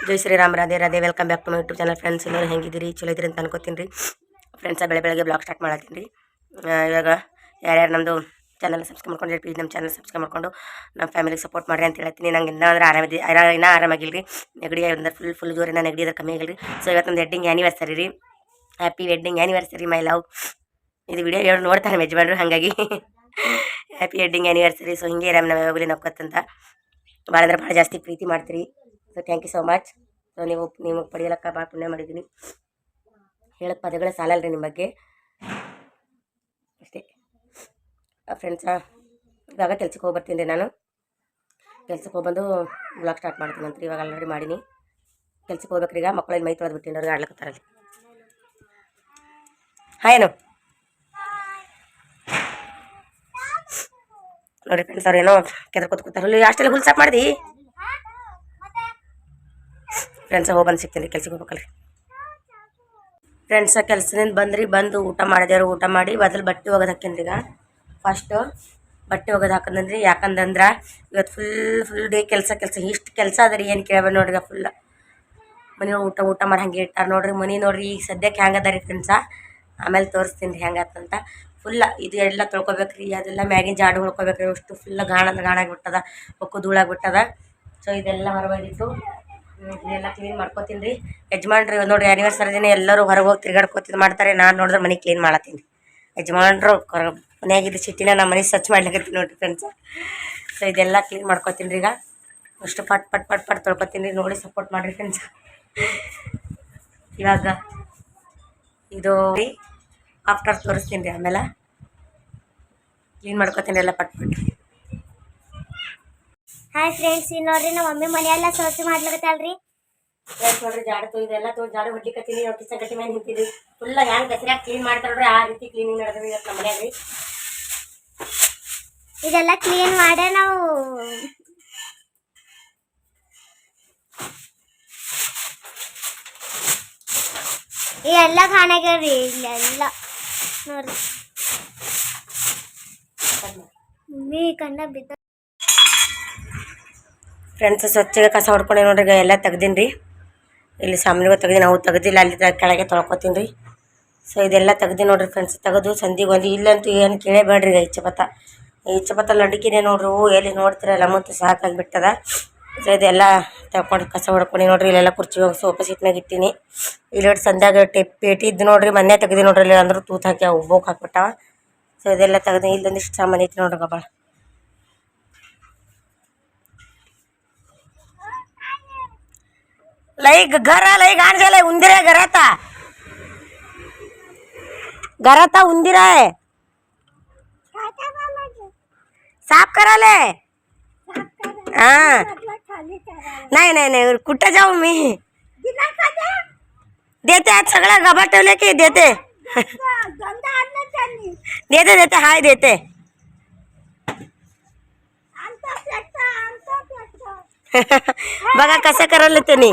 Jai Shriram, Radhe Radhe. Welcome back to my YouTube channel. Friends, ಎಲ್ಲರೂ ಹೆಂಗಿದ್ದೀರಿ? ಚಲೋ ಇದ್ರಿ ಅಂತ ಅನ್ಕೋತೀನಿ ರೀ. ಫ್ರೆಂಡ್ಸ, ಬೆಳಗ್ಗೆ ಬ್ಲಾಗ್ ಸ್ಟಾರ್ಟ್ ಮಾಡತ್ತೀನಿ ರೀ. ಇವಾಗ ಯಾರ್ಯಾರು ನಮ್ಮದು ಚಾನಲ್ ಸಬ್ಸ್ಕ್ರೈಬ್ ಮಾಡ್ಕೊಂಡ್ರಿ, ಪ್ಲೀಸ್ ನಮ್ಮ ಚಾನಲ್ ಸಬ್ಸ್ಕ್ರೈಬ್ ಮಾಡ್ಕೊಂಡು ನಮ್ಮ ಫ್ಯಾಮಿಲಿಗೆ ಸಪೋರ್ಟ್ ಮಾಡಿರಿ ಅಂತ ಹೇಳ್ತೀನಿ. ನಂಗೆ ಇನ್ನೂ ಆರಾಮಿದೆ, ಇನ್ನೂ ಆರಾಮಾಗಿಲ್ಲ ರೀ. ನೆಗಡಿ ಅಂದ್ರೆ ಫುಲ್ ಜೋರಿನ ನೆಗಡಿ ಅದ್ರ ಕಮ್ಮಿ ಆಗಿಲ್ಲ ರೀ. ಸೊ ಇವತ್ತು ನಮ್ದು ವೆಡ್ಡಿಂಗ್ ಆ್ಯನಿವರ್ಸರಿ ರೀ. Happy wedding anniversary my love. ಇದು ವಿಡಿಯೋ ಹೇಳಿ ನೋಡ್ತಾರೆ ಯಜಮಾನ್ರು, ಹಾಗಾಗಿ ಹ್ಯಾಪಿ ವೆಡ್ಡಿಂಗ್ ಆ್ಯನಿವರ್ಸರಿ. ಸೊ ಹಿಂಗೆ ರಾಮ್ ನಾವು ಯಾವಾಗಲೂ ನಕ್ಕೊತ್ತಂತ ಭಾಳ ಅಂದ್ರೆ ಭಾಳ ಜಾಸ್ತಿ ಪ್ರೀತಿ ಮಾಡ್ತೀರಿ. So thank you so much. So ನೀವು ಪಡೆಯಲಕ್ಕ ಭಾಳ ಪುಣ್ಯ ಮಾಡಿದ್ದೀನಿ. ಹೇಳಕ್ಕೆ ಪದಗಳೇ ಸಾಲಲ್ರಿ ನಿಮ್ಮ ಬಗ್ಗೆ, ಅಷ್ಟೇ. ಫ್ರೆಂಡ್ಸ, ಇವಾಗ ಕೆಲ್ಸಕ್ಕೆ ಹೋಗ್ಬರ್ತೀನಿ ರೀ. ನಾನು ಕೆಲ್ಸಕ್ಕೆ ಹೋಗ್ಬಂದು ಬ್ಲಾಗ್ ಸ್ಟಾರ್ಟ್ ಮಾಡ್ತೀನಿ ಅಂತ. ಇವಾಗ ಆಲ್ರೆಡಿ ಮಾಡೀನಿ. ಕೆಲ್ಸಕ್ಕೆ ಹೋಗ್ಬೇಕ್ರಿ. ಈಗ ಮಕ್ಕಳಲ್ಲಿ ಮೈ ತೊಳೆದು ಬಿಟ್ಟಿನಿ, ಅವ್ರಿಗೆ ಆಡ್ಲಕ್ಕತ್ತಾರಲ್ಲಿ. ಹಾಯೇನು ನೋಡಿ ಫ್ರೆಂಡ್ಸ್, ಅವ್ರು ಏನೋ ಕೆದ್ರ ಕೂತ್ಕೊತಾರಲ್ಲಿ. ಅಷ್ಟೆಲ್ಲ ಹುಲ್ ಸಾಕು ಮಾಡಿದಿ ಫ್ರೆಂಡ್ಸ. ಹೋಗಿ ಸಿಗ್ತೀನಿ ರೀ, ಕೆಲ್ಸಕ್ಕೆ ಹೋಗ್ಬೇಕಲ್ರಿ. ಫ್ರೆಂಡ್ಸ, ಕೆಲಸದಿಂದ ಬಂದು ಊಟ ಮಾಡಿದೆವ್ರು. ಊಟ ಮಾಡಿ ಬದಲು ಬಟ್ಟೆ ಒಗೆದು ಹಾಕೀನಿ ಈಗ. ಫಸ್ಟು ಬಟ್ಟೆ ಒಗೆದು ಹಾಕಂದ್ರಿ. ಯಾಕಂದ್ರೆ ಇವತ್ತು ಫುಲ್ ಡೇ ಕೆಲಸ ಇಷ್ಟು ಕೆಲಸ ಅದ ರೀ. ಏನು ಕೇಳ್ಬೇಡಿ ನೋಡ್ರಿ. ಫುಲ್ ಮನೆ ಊಟ ಮಾಡಿ ಹಂಗೆ ಇಟ್ಟಾರ ನೋಡ್ರಿ. ಮನೆ ನೋಡ್ರಿ ಈಗ ಸದ್ಯಕ್ಕೆ ಹೆಂಗೆ ಅದ ರೀ ಫ್ರೆಂಡ್ಸ. ಆಮೇಲೆ ತೋರಿಸ್ತೀನಿ ರೀ ಹೆಂಗಾತಂತ. ಫುಲ್ಲ ಇದು ಎಲ್ಲ ತೊಳ್ಕೊಬೇಕು ರೀ. ಅದೆಲ್ಲ ಮ್ಯಾಗಿನ ಜಾಡು ಉಳ್ಕೊಬೇಕು ರೀ. ಅಷ್ಟು ಫುಲ್ ಗಾಣಾಗಿಬಿಟ್ಟದ, ಒಕ್ಕು ಧೂಳಾಗಿಬಿಟ್ಟದ. ಸೊ ಇದೆಲ್ಲ ಹೊರಗೋಗಿತ್ತು. ಇದೆಲ್ಲ ಕ್ಲೀನ್ ಮಾಡ್ಕೋತೀನಿ ರೀ. ಯಜಮಾನ್ರಿ ನೋಡಿರಿ, ಆ್ಯನಿವರ್ಸರಿ ದಿನ ಎಲ್ಲರೂ ಹೊರಗೆ ಹೋಗಿ ತಿರ್ಗಾಡ್ಕೋತಿದ್ದು ಮಾಡ್ತಾರೆ. ನಾನು ನೋಡಿದ್ರೆ ಮನೆ ಕ್ಲೀನ್ ಮಾಡತ್ತೀನಿ. ಯಜಮಾನ್ರು ಮನೆಯಾಗಿದ್ದು ಸಿಟ್ಟಿನ ನಮ್ಮ ಮನೆ ಸ್ವಚ್ಛ ಮಾಡ್ಲಿಕ್ಕೆ ನೋಡಿರಿ ಫ್ರೆಂಡ್ಸ. ಸೊ ಇದೆಲ್ಲ ಕ್ಲೀನ್ ಮಾಡ್ಕೋತೀನಿ ರೀ. ಈಗ ಅಷ್ಟು ಪಟ್ ತೊಳ್ಕೊತೀನಿ ರೀ. ನೋಡಿ ಸಪೋರ್ಟ್ ಮಾಡಿರಿ ಫ್ರೆಂಡ್ಸ. ಇವಾಗ ಇದು ರೀ ಆಫ್ಟರ್ ತೋರಿಸ್ತೀನಿ ರೀ. ಆಮೇಲೆ ಕ್ಲೀನ್ ಮಾಡ್ಕೋತೀನಿ ಎಲ್ಲ ಪಟ್. ಹಾಯ್ ಫ್ರೆಂಡ್ಸ್, ಈಗ ನೋಡ್ರಿ ನಮ್ಮ ಮಮ್ಮಿ ಮನೆಯೆಲ್ಲ ಸ್ವಚ್ಛ ಮಾಡ್ಲಿಕತ್ತಲ್ರಿ. ಫ್ರೆಂಡ್ಸ್ ನೋಡ್ರಿ, ಜಾಡು ಇದೆಲ್ಲ ಜಾಡು ಹೊಡ್ಲಿಕತ್ತೀನಿ. ಕಿಚನ್ ಕಟ್ಟಿ ಮೇಲೆ ನಿಂತಿದ್ವಿ. ಫುಲ್ಲ ಹ್ಯಾಂಗೆ ದಸರಾಗ ಕ್ಲೀನ್ ಮಾಡ್ತಾರೆ ನೋಡ್ರಿ, ಆ ರೀತಿ ಕ್ಲೀನಿಂಗ್ ನಡೆದ್ರಿ ಇವತ್ತು ನಮ್ಮ ಮನೆಯಾಗ. ಇದೆಲ್ಲ ಕ್ಲೀನ್ ಮಾಡೇ ನಾವು ಎಲ್ಲ ಕಾಣಾಗ್ಯಾವ್ರಿ. ಇಲ್ಲೆಲ್ಲ ನೋಡ್ರಿ, ಮಮ್ಮಿ ಕಣ್ಣ ಬಿದ್ದ. ಫ್ರೆಂಡ್ಸ್, ಸ್ವಚ್ಛಗೆ ಕಸ ಹೊಡ್ಕೊಂಡೆ ನೋಡ್ರಿ. ಈಗ ಎಲ್ಲ ತೆಗ್ದೀನಿ ರೀ. ಇಲ್ಲಿ ಸಾಮಾನ್ಯಗೂ ತೆಗ್ದು ನಾವು ತೆಗ್ದಿಲ್ಲ, ಅಲ್ಲಿ ಕೆಳಗೆ ತೊಳ್ಕೊತೀನಿ ರೀ. ಸೊ ಇದೆಲ್ಲ ತೆಗ್ದು ನೋಡ್ರಿ ಫ್ರೆಂಡ್ಸ್. ತೆಗೆದು ಸಂದಿಗೆ ಒಂದು ಇಲ್ಲಂತೂ ಏನು ಕೇಳಬೇಡ್ರಿ. ಈಗ ಇಚ್ಚಪತ್ತ ಲಡ್ಕಿನೇ ನೋಡ್ರಿ. ಎಲ್ಲಿ ನೋಡ್ತೀರಲ್ಲ ಮತ್ತು ಸಾಕಾಗಿಬಿಟ್ಟದ. ಸೊ ಇದೆಲ್ಲ ತಗೊಂಡು ಕಸ ಹೊಡ್ಕೊಂಡು ನೋಡ್ರಿ. ಇಲ್ಲೆಲ್ಲ ಕುರ್ಚಿ ಹೋಗಿ ಸೋಫಾ ಸೀಟ್ ಮ್ಯಾಗ ಇಟ್ಟೀನಿ. ಇಲ್ಲಿ ಸಂಧ್ಯಾಗ ಪೇಟಿ ಇದ್ದು ನೋಡ್ರಿ. ಮೊನ್ನೆ ತೆಗ್ದು ನೋಡ್ರಿ. ಇಲ್ಲಿ ಅಂದ್ರೂ ತೂತು ಹಾಕಿ ಉಬ್ಬೋಕ್ ಹಾಕ್ಬಿಟ್ಟಾವ. ಸೊ ಇದೆಲ್ಲ ತೆಗ್ದು ಇಲ್ಲೊಂದಿಷ್ಟು ಸಾಮಾನು ಐತಿ ನೋಡ್ರಿ. ಗಬಾಳ लई घर लई घाण झालंय. उंदीर आहे घरात उंदीर आहे. साफ करायला. हाँ नाही कुठं जाऊ मी. देते आज सगळं गबा ठेवले की देते. देते हाय देते. बघा कसं करायला त्यांनी.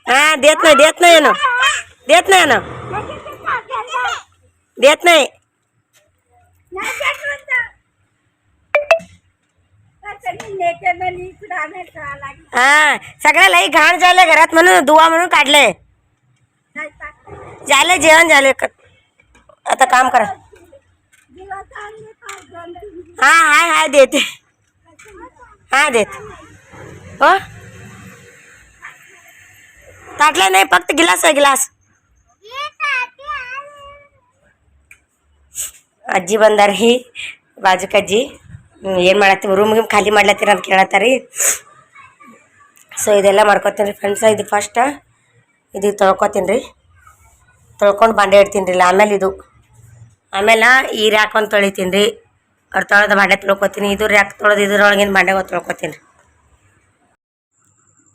हाँ देत नाही ಏನು देत नाही. हाँ सगळं लई घाण झालं घरात म्हणून दुवा म्हणून काढले. झाले जेवण झाले. आता काम करा. हाँ हाय देते. हाँ देते. हो ताटले नाही, फक्त गिलास आहे गिलास. ಅಜ್ಜಿ ಬಂದಾರಿ, ಬಾಜುಕಜ್ಜಿ. ಏನು ಮಾಡತ್ತೀವಿ, ರೂಮ್ ಖಾಲಿ ಮಾಡ್ಲತ್ತೀರ ಅಂತ ಕೇಳತ್ತಾರಿ. ಸೊ ಇದೆಲ್ಲ ಮಾಡ್ಕೊತೀನಿ ರೀ ಫ್ರೆಂಡ್ಸ. ಇದು ಫಸ್ಟ್ ಇದು ತೊಳ್ಕೊತೀನಿ ರೀ. ತೊಳ್ಕೊಂಡು ಬಾಂಡೆ ಇಡ್ತೀನಿ ರೀ. ಆಮೇಲೆ ಈ ರ್ಯಾಕ್ ಒಂದು ತೊಳಿತೀನಿ ರೀ. ಅವ್ರು ತೊಳೆದ ಬಾಂಡೆ ತೊಳ್ಕೊತೀನಿ. ಇದು ರ್ಯಾಕ್ ತೊಳೆದು ಇದ್ರೊಳಗಿನ ಬಾಂಡೆ ತೊಳ್ಕೊತೀನಿ ರೀ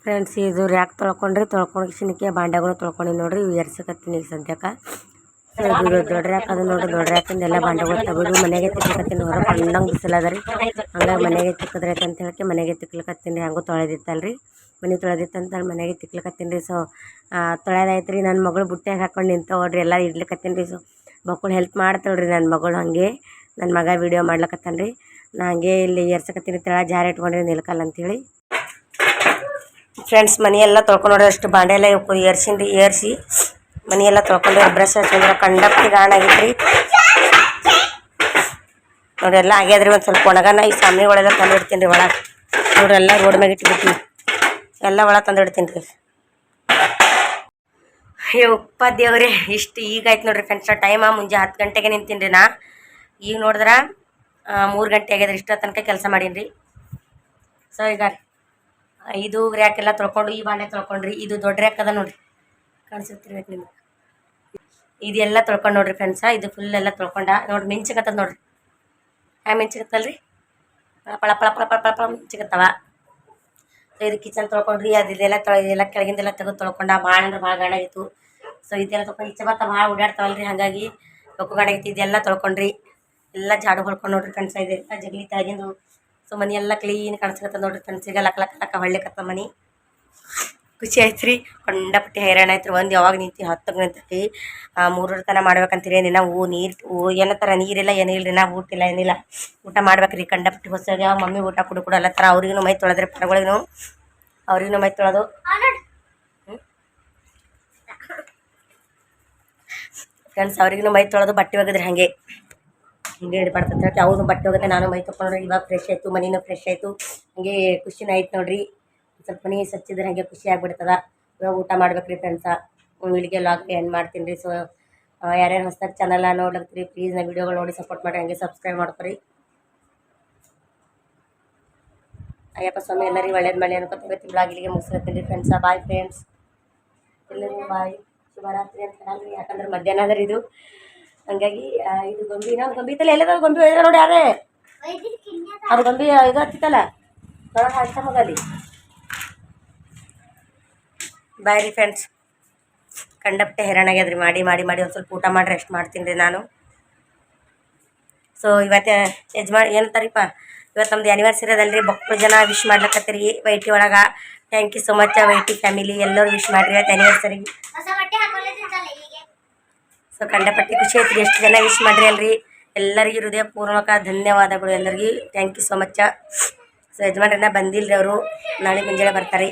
ಫ್ರೆಂಡ್ಸ್. ಇದು ರ್ಯಾಕ್ ತೊಳ್ಕೊಂಡು ಕಿಶನಿಕೆ ಬಾಂಡೆಗಳು ತೊಳ್ಕೊಂಡು ನೋಡ್ರಿ. ಇವು ಎರ್ಸಕತ್ತೀನಿ ಈಗ ಸದ್ಯಕ್ಕೆ. ಸೊ ಇದು ದೊಡ್ಡ ರ್ಯಾಕ್ ಅದು ನೋಡ್ರಿ. ದೊಡ್ಡ ರ್ಯಾಕಿಂದ ಎಲ್ಲ ಬಾಂಡೆಗಳು ತೆಗೆದು ಮನೆಗೆ ತಿಕ್ಲಕತ್ತೀನಿ. ಹೊರ ಕಣ್ಣಂಗೆ ಬಿಸಿಲದ ರೀ. ಹಂಗಾಗಿ ಮನೆಗೆ ತಿಕ್ಕದ್ರೈತೆ ಅಂತ ಹೇಳಿ ಮನೆಗೆ ತಿಕ್ಲಕತ್ತೀನಿ ರೀ. ಹಂಗೂ ತೊಳೆದಿತ್ತಲ್ರಿ, ಮನೆ ತೊಳೆದಿತ್ತಂತ ಮನೆಗೆ ತಿಕ್ಲಕತ್ತೀನಿ ರೀ. ಸೊ ತೊಳೆದಾಯ್ತು ರೀ. ನನ್ನ ಮಗಳು ಬುಟ್ಟ್ಯಾಗ ಹಾಕೊಂಡು ನಿಂತ ನೋಡ್ರಿ. ಎಲ್ಲ ಇಡ್ಲಿಕತ್ತೀನಿ ರೀ. ಸೊ ಮಕ್ಕಳು ಹೆಲ್ಪ್ ಮಾಡ್ತಾಳ್ರಿ ನನ್ನ ಮಗಳು. ಹಾಗೆ ನನ್ನ ಮಗ ವೀಡಿಯೋ ಮಾಡ್ಲಕತ್ತಾನ ರೀ. ನಾ ಹಂಗೆ ಇಲ್ಲಿ ಏರ್ಸಕತ್ತೀನಿ ತೆಳ ಜಾರ ಇಟ್ಕೊಂಡ್ರೆ ನಿಲ್ಕಲ್ಲ ಅಂತೇಳಿ. ಫ್ರೆಂಡ್ಸ್ ಮನೆಯೆಲ್ಲ ತೊಳ್ಕೊಂಡು ನೋಡ್ರಿ, ಅಷ್ಟು ಬಾಂಡೆ ಎಲ್ಲ ಏರ್ಸಿ ಮನೆಯೆಲ್ಲ ತೊಳ್ಕೊಂಡು ಬ್ರಷ್ ಹಚ್ಚಿದ್ರೆ ಕಂಡಪ್ಟಿ ಗಾಣಾಗಿದ್ರಿ ನೋಡ್ರಿ. ಎಲ್ಲ ಆಗ್ಯಾದ್ರಿ. ಒಂದು ಸ್ವಲ್ಪ ಒಣಗನ ಈ ಸಾಮನೆಗಳೆಲ್ಲ ತಂದು ಇಡ್ತೀನಿ ರೀ ಒಳಗೆ. ನೋಡ್ರಿ ಎಲ್ಲ ರೋಡ್ ಮ್ಯಾಗ ಇಟ್ಬಿಡ್ತೀನಿ, ಎಲ್ಲ ಒಳಗೆ ತಂದು ಇಡ್ತೀನಿ ರೀ. ಯಪ್ಪ ದೇವ್ರೆ, ಇಷ್ಟು ಈಗ ಆಯ್ತು ನೋಡ್ರಿ ಫ್ರೆಂಡ್ಸ್. ಟೈಮ ಮುಂಜೆ 10 ಗಂಟೆಗೆ ನಿಂತೀನಿ ರೀ ನಾ. ಈಗ ನೋಡಿದ್ರೆ 3 ಗಂಟೆ ಆಗ್ಯದ್ರಿ. ಇಷ್ಟ ತನಕ ಕೆಲಸ ಮಾಡೀನಿ ರೀ. ಸೊ ಈಗ ಇದು ರ್ಯಾಕೆಲ್ಲ ತೊಳ್ಕೊಂಡು ಈ ಬಾಂಡೆ ತೊಳ್ಕೊಂಡ್ರಿ. ಇದು ದೊಡ್ಡ ರ್ಯಾಕ್ ಅದ ನೋಡ್ರಿ, ಕಾಣಿಸುತ್ತಿರ್ಬೇಕು ನಿಮ್ಗೆ. ಇದೆಲ್ಲ ತೊಳ್ಕೊಂಡು ನೋಡ್ರಿ ಫ್ರೆಂಡ್ಸ. ಇದು ಫುಲ್ ಎಲ್ಲ ತೊಳ್ಕೊಂಡ ನೋಡ್ರಿ. ಮಿಂಚಕತ್ತದ ನೋಡ್ರಿ, ಮಿಂಚಕತ್ತಲ್ರಿ, ಪಳ ಪಳ ಪಳ ಪಳ ಪಳ ಪಳ ಮಿಂಚಕತ್ತವ. ಸೊ ಇದು ಕಿಚನ್ ತೊಳ್ಕೊಂಡ್ರಿ. ಅದೆಲ್ಲ ಇದೆಲ್ಲ ಕೆಳಗಿಂದೆಲ್ಲ ತೆಗೆದು ತೊಳ್ಕೊಂಡ. ಭಾಳ ಅಂದ್ರೆ ಭಾಳ ಗಾಣಾಗಿತ್ತು. ಸೊ ಇದೆಲ್ಲ ತೊಳ್ಕೊಂಡು ಈಚೆ ಬತ್ತ ಭಾಳ ಓಡಾಡ್ತಾವಲ್ರಿ, ಹಾಗಾಗಿ ತೊಕ್ಕು ಗಾಣಾಗಿತ್ತು. ಇದೆಲ್ಲ ತೊಳ್ಕೊಂಡ್ರಿ. ಎಲ್ಲ ಜಾಡು ಹೊಡ್ಕೊಂಡು ನೋಡ್ರಿ ಫ್ರೆಂಡ್ಸ. ಇದೆಲ್ಲ ಜಗಲಿ ತಾಗಿಂದು. ಸೊ ಮನೆಯೆಲ್ಲ ಕ್ಲೀನ್ ಕಾಣಿಸ್ಕತ್ತ ನೋಡ್ರಿ ಫ್ರೆಂಡ್ಸ್. ಈಗ ಲಕ್ಕ ಲಕ್ಕ ಲಕ್ಕ ಹೊಳ್ಳಿಕತ್ತ ಮನೆ. ಖುಷಿ ಆಯ್ತು ರೀ, ಕಂಡಪಟ್ಟಿ ಹೈರಾಣ ಆಯ್ತು ರೀ. ಒಂದು ಯಾವಾಗ ನಿಂತು 10ಕ್ಕೆ ನಿಂತೈತಿ 3 ತನ ಮಾಡ್ಬೇಕಂತೀರಿ. ಏನಿಲ್ಲ ನೀರು ಏನತ್ತರ ನೀರಿಲ್ಲ ಏನಿಲ್ಲ ರೀ. ನಾ ಊಟ ಇಲ್ಲ ಏನಿಲ್ಲ, ಊಟ ಮಾಡ್ಬೇಕ್ರಿ. ಕಂಡಪಟ್ಟಿ ಹೊಸಾಗ ಮಮ್ಮಿ ಊಟ ಕುಡು ಅಲ್ಲ ಥರ ಅವ್ರಿಗೂ ಮೈ ತೊಳೆದ್ರಿ. ಪರಗಳಿಗೂ ಅವ್ರಿಗೂ ಮೈ ತೊಳೆದು ಫ್ರೆಂಡ್ಸ್ ಅವ್ರಿಗೂ ಮೈ ತೊಳೆದು ಬಟ್ಟೆ ಒಗದ್ರಿ. ಹಾಗೆ ಹಿಂಗೆ ಹಿಡಿಬಾರ್ದು ಅಂತ ಅವ್ನು ಬಟ್ಟೆ ಹೋಗುತ್ತೆ, ನಾನು ಮೈ ತೊಗೊಂಡ್ರಿ. ಇವಾಗ ಫ್ರೆಶ್ ಆಯಿತು, ಮನೆಯೂ ಫ್ರೆಶ್ ಆಯಿತು. ಹಾಗೆ ಖುಷಿನ ಆಯ್ತು ನೋಡ್ರಿ. ಸ್ವಲ್ಪ ಮನೆ ಸ್ವಚ್ಛಿದ್ರೆ ಹಾಗೆ ಖುಷಿ ಆಗ್ಬಿಡ್ತದ. ಇವಾಗ ಊಟ ಮಾಡ್ಬೇಕ್ರಿ ಫ್ರೆಂಡ್ಸ. ಇಲ್ಲಿಗೆ ಲಾಗ್ ಎಂಡ್ ಮಾಡ್ತೀನಿ ರೀ. ಸೊ ಯಾರ್ಯಾರು ಹೊಸ್ದಾಗಿ ಚಾನಲ್ ನೋಡ್ಲತ್ತೀರಿ ಪ್ಲೀಸ್ ನಾ ವೀಡಿಯೋಗಳು ನೋಡಿ ಸಪೋರ್ಟ್ ಮಾಡಿ, ಹಂಗೆ ಸಬ್ಸ್ಕ್ರೈಬ್ ಮಾಡ್ಕೊರಿ. ಅಯ್ಯಪ್ಪ ಸ್ವಾಮಿ ಎಲ್ಲರಿಗೂ ಒಳ್ಳೇದು ಮಾಡಿ ಅನ್ಕೋತ ಇವತ್ತು ಬ್ಲಾಗ್ ಇಲ್ಲಿಗೆ ಮುಗಿಸ್ಕೊತೀನಿ ರೀ ಫ್ರೆಂಡ್ಸ. ಬಾಯ್ ಫ್ರೆಂಡ್ಸ್, ಎಲ್ಲರಿಗೂ ಬಾಯ್. ಶುಭರಾತ್ರಿ ಅಂತ ಹೇಳಲ್ರಿ, ಯಾಕಂದ್ರೆ ಮಧ್ಯಾಹ್ನ ಅದ್ರ ಇದು. ಹಂಗಾಗಿ ಇದು ಗೊಂಬಿ ಇನ್ನೊಂದು ಗೊಂಬಿ ಇತ್ತಲ್ಲ, ಎಲ್ಲದ ಗೊಂಬಿ ಒಯ್ದ ನೋಡಿ ಯಾರೇ ಅದು ಗೊಂಬಿ ಇದು ಹತ್ತಿತ್ತಲ್ಲ ಹಾಕ್ಸಮಗಲ್ಲಿ. ಬಾಯ್ ರೀ ಫ್ರೆಂಡ್ಸ್. ಕಂಡಪಟ್ಟೆ ಹೈರಾಣ ಆಗ್ಯದ್ರಿ. ಮಾಡಿ ಮಾಡಿ ಮಾಡಿ ಒಂದು ಸ್ವಲ್ಪ ಊಟ ಮಾಡಿ ರೆಸ್ಟ್ ಮಾಡ್ತೀನಿ ರೀ ನಾನು. ಸೊ ಇವತ್ತು ಏನಂತಾರಿಪ್ಪ, ಇವತ್ತು ನಮ್ದು ಆ್ಯನಿವರ್ಸರಿ ಅದಲ್ರಿ. ಬಕ್ಳು ಜನ ವಿಶ್ ಮಾಡ್ಲಕತ್ತೀರಿ ವೈಟಿ ಒಳಗೆ. Thank you so much YT family. ಎಲ್ಲರೂ ವಿಶ್ ಮಾಡಿರಿ ಇವತ್ತು ಆ್ಯನಿವರ್ಸರಿಗೆ. ಸೊ ಕಂಡಪಟ್ಟಿ ಖುಷಿ ಐತ್ರಿ. ಎಷ್ಟು ಜನ ವಿಶ್ ಮಾಡಿರಿ ಅಲ್ರಿ, ಎಲ್ಲರಿಗೂ ಹೃದಯಪೂರ್ವಕ ಧನ್ಯವಾದಗಳು ಎಲ್ಲರಿಗೂ. Thank you so much. So ಯಜಮಾನ್ರನ್ನ ಬಂದಿಲ್ಲ ರೀ ಅವರು, ನಾಳೆ ಮುಂಜಾನೆ ಬರ್ತಾರೆ.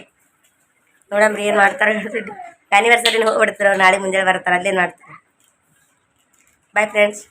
ನೋಡಮ್ರಿ ಏನು ಮಾಡ್ತಾರೆ. ಆ್ಯನಿವರ್ಸರಿನ ಹೋಗ್ಬಿಡ್ತಾರೆ ಅವ್ರು, ನಾಳೆ ಮುಂಜಾನೆ ಬರ್ತಾರೆ, ಅಲ್ಲೇನು ಮಾಡ್ತಾರೆ. Bye friends.